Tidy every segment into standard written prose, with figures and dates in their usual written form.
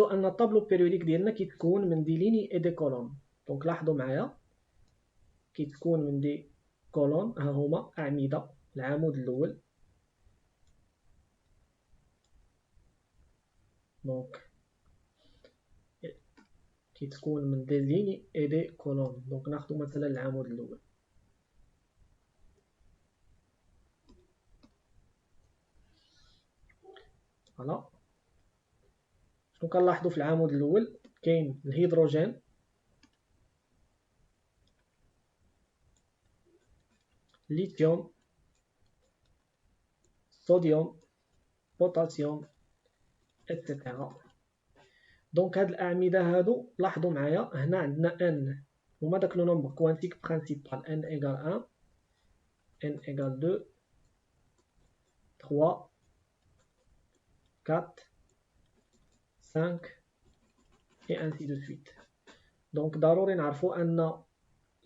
نلاحظوا ان الطابلو بيريوديك ديالنا كيتكون من دي ليني اي دي كولون. دونك لاحظوا معايا كيتكون من دي كولون، ها هما اعمده. العمود الاول دونك كيتكون من دي ليني اي دي كولون. دونك ناخذ مثلا العمود الاول، فوالا. شنو كنلاحظوا في العمود الاول؟ كاين الهيدروجين، ليثيوم، صوديوم، بوتاسيوم، اتسيتيرا. دونك هاد الاعمده هادو لاحظوا معايا هنا عندنا ان هما داك لو نومبر كوانتيك برينسيبال n égale 1 n égale 2 3 4 5 et ainsi de suite. دونك ضروري نعرفوا ان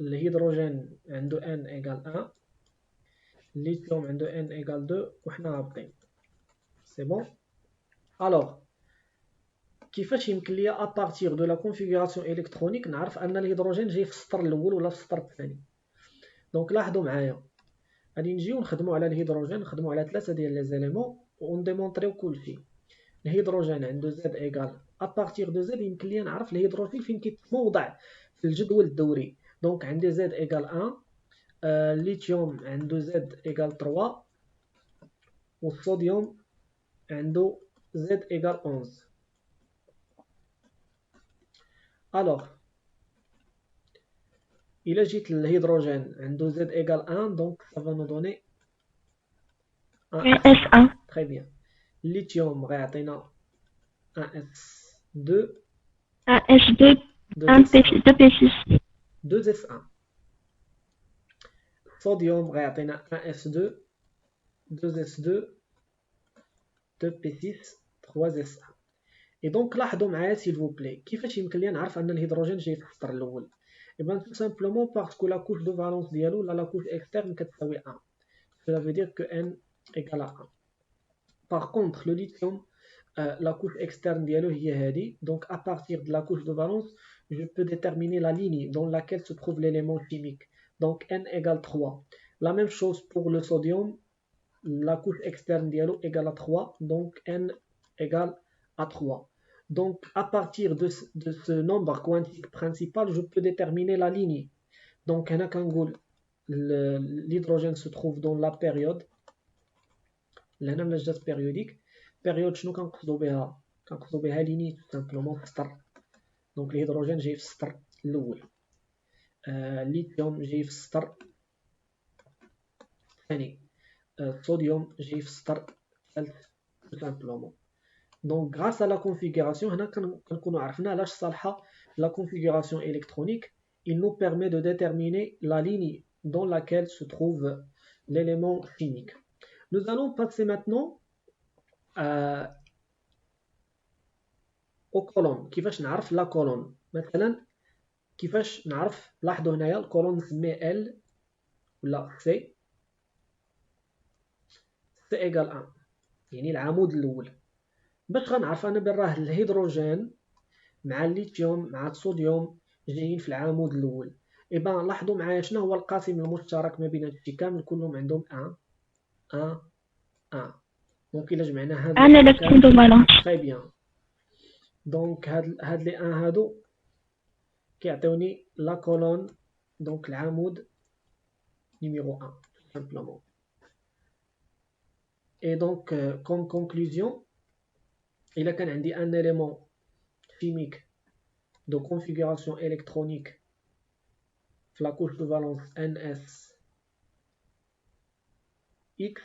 الهيدروجين عنده n égale 1، الليثيوم عنده n égale 2 وحنا هابطين. سي بون. الوغ كيفاش يمكن ليا ابارتيغ دو لا كونفيغوراسيون الكترونيك نعرف ان الهيدروجين جاي في السطر الاول ولا في السطر الثاني؟ دونك لاحظوا معايا غادي نجيو نخدموا على الهيدروجين، نخدموا على ثلاثه ديال لي زيليمون ونديمونطريو كلشي. الهيدروجين عنده زد ايغال ابارتيغ دو زد يمكن ليا نعرف الهيدروجين فين كيتوضع في الجدول الدوري. دونك عندي زد ايغال 1، الليثيوم عنده زد ايغال 3، والصوديوم عنده زد ايغال 11. الوغ إلا جيت للهيدروجين عنده زد ايغال 1، دونك سافا نو دوني S1. تري بيان. الليثيوم غيعطينا 1s2 S2. 2P6. 2s1. الصوديوم غيعطينا 1s2 2s2 2p6 3s1. اي دونك لاحظوا معايا سيل فو بلي كيفاش يمكن لي نعرف ان الهيدروجين جاي في السطر الاول. اي بان تو سامبلومون باسكو لا كوش دو فالونس ديالو ولا لا كوش اكسترن كتساوي 1. cela veut dire que n égale à 1. par contre le lithium la couche externe dialo هي هذه. donc à partir de la couche de valence je peux déterminer la ligne dans laquelle se trouve l'élément chimique. donc n égale 3. la même chose pour le sodium, la couche externe dialo égale à 3, donc n égale à 3. donc à partir de ce nombre quantique principal je peux déterminer la ligne. donc هنا كنقول l'hydrogène se trouve dans la période. لهنا ملي جات بيريوديك بيريود شنو كنقصدو بها؟ كنقصدو بها ليني تو سامبلومون في السطر. دونك الهيدروجين جاي في السطر الاول، الليثيوم جاي في السطر الثاني، الصوديوم جاي في السطر الثالث تو سامبلومون. دونك غراس ا لا كونفيغوراسيون هنا كنكونو عرفنا علاش صالحه لا كونفيغوراسيون الكترونيك. il nous permet de déterminer la ligne dans laquelle se trouve l'élément chimique. Nous allons passer maintenant au colonne. كيفاش نعرف لا كولون؟ مثلا كيفاش نعرف؟ لاحظوا هنايا الكولون نسميه ال ولا سي ايغال 1 يعني العمود الاول. باش غنعرف انا براه الهيدروجين مع الليثيوم مع الصوديوم جايين في العمود الاول. اي بان لاحظوا معايا شنو هو القاسم المشترك ما بين هادشي كامل؟ كلهم عندهم 1 1. دونك الا جمعنا هاد أنا لكن دو فالونس. تري بيان. دونك هاد لي 1 هادو كيعطيوني لا كولون، دونك العمود نيميرو 1 سامبلومون. اي دونك كوم كونكلوزيون الا كان عندي ان اليمون chimique de configuration électronique في la couche de valence NS X,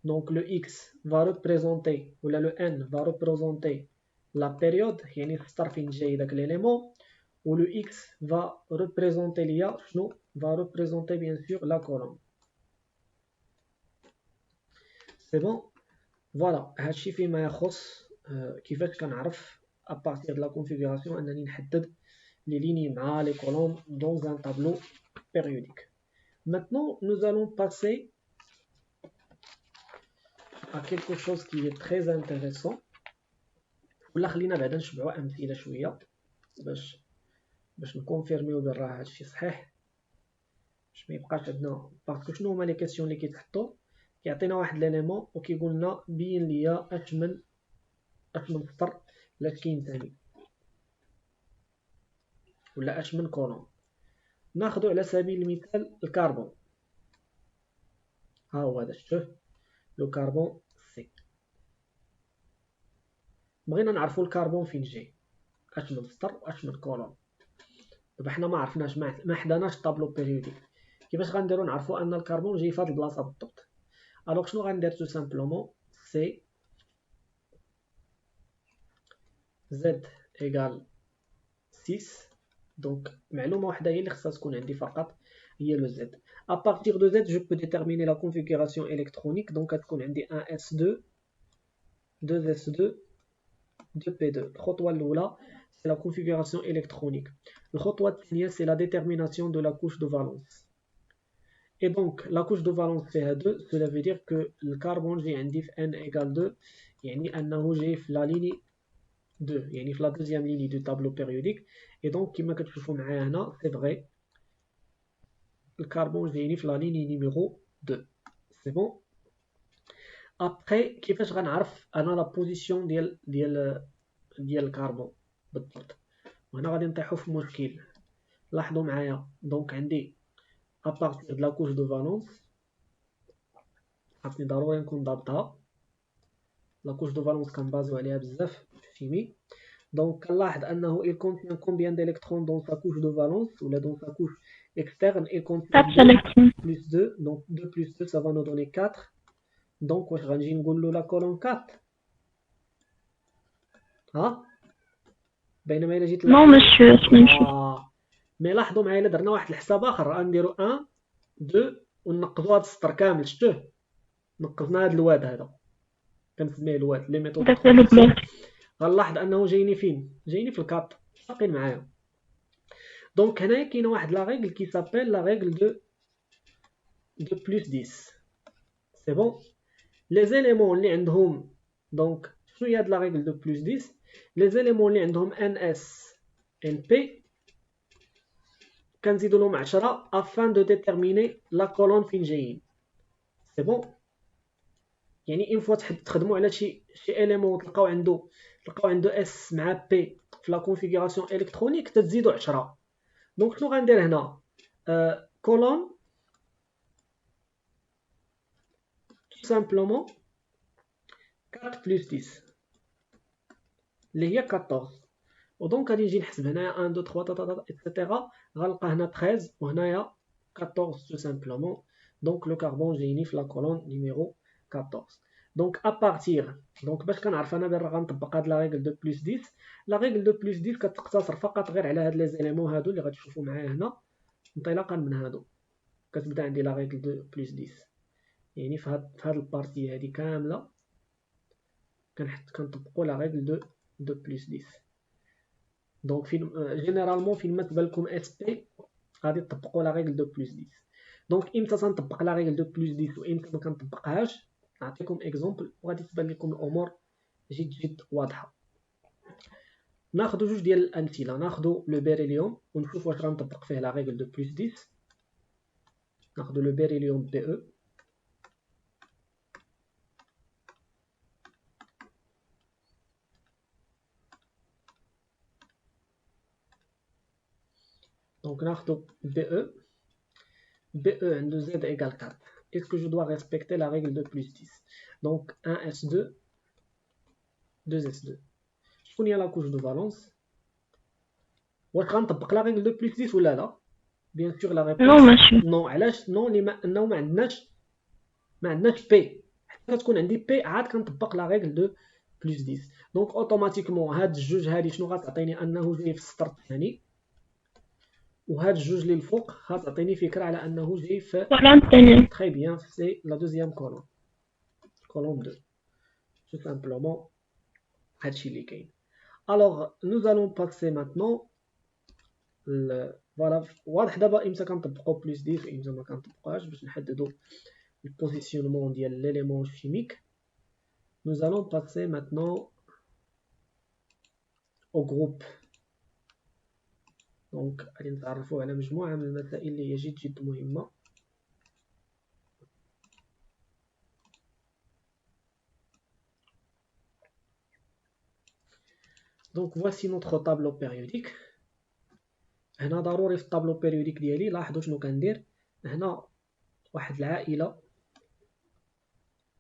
donc le X va représenter ou là le N va représenter la période يعني السطر فين جاي داك l'élément, ou le X va représenter l'IA شنو va représenter bien sûr la colonne. c'est bon. voilà هادشي فيما يخص كيفاش كنعرف à partir de la configuration أنني نحدد les lignes مع les colonnes dans un tableau périodique. Maintenant, nous allons passer à quelque chose qui est très intéressant, ولا خلينا بعدا نشبعوا امثله شويه باش نكونفيرميو بان راه هادشي صحيح، باش ما يبقاش عندنا. باسكو شنو هما لي كيسيون اللي كيتحطوا؟ كيعطينا واحد ليليمون وكيقول لنا بين ليا اش من سطر لا كاين ثاني ولا اش من كولون. ناخذ على سبيل المثال الكربون، ها هو هذا، شوف لو كربون سي. بغينا نعرفوا الكربون فين جاي، اش من سطر واش من كولون. دابا حنا ما عرفناش، ما حداناش طابلو بيريوديك، كيفاش غنديروا نعرفوا ان الكربون جاي في هاد البلاصه بالضبط؟ الوغ شنو غندير؟ تو سامبلومون سي زد ايكال 6. دونك معلومه واحده هي اللي خصها تكون عندي فقط، هي لو زد. ا بارtir de z je peux déterminer la configuration électronique. دونك غتكون عندي 1s2 2s2 2p2. الخطوه الاولى c'est la configuration électronique. الخطوه الثانيه c'est la détermination de la couche de valence. Et donc la couche de valence فيها 2، cela veut dire que الكربون جاي عندي في n égale 2، يعني انه جاي في لا ليني 2، يعني في لا دوزيام ليني دو طابلو بيريوديك. et donc كما كتشوفوا معايا هنا سي فغي الكربون جايني في لا ليني نيميرو 2. سي بون. ابري كيفاش غنعرف انا لا بوزيسيون ديال الكربون بالضبط؟ وهنا غادي نطيحوا في مشكل. لاحظوا معايا، دونك عندي ابارتير د لا كوش دو فالونس، خاصني ضروري نكون ضابطها. لا كوش دو فالونس كنبازيو عليها بزاف في الشيمي. دونك كنلاحظ انه il contient combien d'électrons dans sa couche de valence ou dans sa couche externe. Il contient 4 électrons. plus 2, donc 2 plus 2 ça va nous donner 4. donc واش غنجي نقول له لا كولون 4 ها؟ بينما الا جيت Non, monsieur, c'est une chose. مي لاحظوا معايا الا درنا واحد الحساب اخر، غنديرو 1 2 وننقضوا هاد السطر كامل. شتوه نقصنا هاد الواد هذا، كنسميه الواد لي ميثود. ده كله بلوك. غنلاحظ انه جايني فين؟ جايني في الكاب. باقيين معايا. دونك هنايا كاينه واحد لا ريغل كي سابيل لا ريغل دو بلس 10. سي بون. لي زيليمون اللي عندهم، دونك شنو هي هاد لا ريغل دو بلس 10؟ لي زيليمون اللي عندهم ان اس ان بي كنزيدو لهم 10 افان دو ديتيرميني لا كولون فين جايين. سي بون. يعني ان فوا تخدموا على شي اليمون تلقاو عنده اس مع بي في لا كونفيغوراسيون الكترونيك تزيدوا 10. دونك شنو غندير هنا؟ كولون tout simplement 4 plus 10 اللي هي 14. ودونك غادي نجي نحسب هنايا 1 2 3 ايتترا، غنلقى هنا 13 وهنايا 14 tout simplement. دونك لو كربون جايني في لا كولون نيميرو 14. دونك ا بارتير، دونك باش كنعرف انا بان راه غنطبق هاد لا ريغل دو بلس 10. لا ريغل دو بلس 10 كتقتصر فقط غير على هاد لي زيليمون هادو اللي غتشوفوا معايا هنا انطلاقا من هادو. كتبدا عندي لا ريغل دو بلس 10، يعني في هاد البارتي هادي كامله كنطبقوا لا ريغل دو بلس 10. دونك فين جينيرالمون فين ما تبان لكم اس بي غادي تطبقوا لا ريغل دو بلس 10. دونك امتى تنطبق لا ريغل دو بلس 10 وامتى ما كنطبقهاش؟ نعطيكم اكزومبل وغادي تبان لكم الامور جد واضحه. ناخذ جوج ديال الامثله. ناخذ لو بيريليوم ونشوف واش غنطبق فيه لا ريغل دو بلس 10. ناخذ لو بيريليوم بي او. Donc ناخذ BE. BE عنده Z égale 4. Est-ce que je dois respecter la règle de plus 10? Donc 1s2 2s2. شكون هي لا كوش دو فالونس؟ واش غنطبق لا ريغل دو بلس 10 ولا لا؟ بيان سور لا ريبونس Non, monsieur. نو. علاش نو؟ لانه ما عندناش بي. حتى كتكون عندي بي عاد كنطبق لا ريغل دو بلس 10. دونك اوتوماتيكمون هاد الجوج هادي شنو غتعطيني؟ انه جاي في السطر الثاني، وهاد الجوج اللي الفوق غتعطيني فكره على انه جاي في Voilà, tenez. très bien c'est la deuxième colonne 2 tout simplement. هادشي اللي كاين. alors nous allons passer maintenant voilà واضح دابا امتى كنطبقوا بلس 10 وامتى ما كنطبقوهاش باش نحددوا البوزيسيونمون ديال ليليمون chimique. nous allons passer maintenant او جروب. دونك غادي نتعرفوا على مجموعة من المسائل اللي هي جد مهمة. دونك voici notre tableau périodique. هنا ضروري في الطابلو بيريوديك ديالي لاحظوا شنو كندير هنا، واحد العائلة.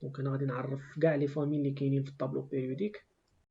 دونك هنا غادي نعرف كاع لي فامي اللي كاينين في الطابلو بيريوديك.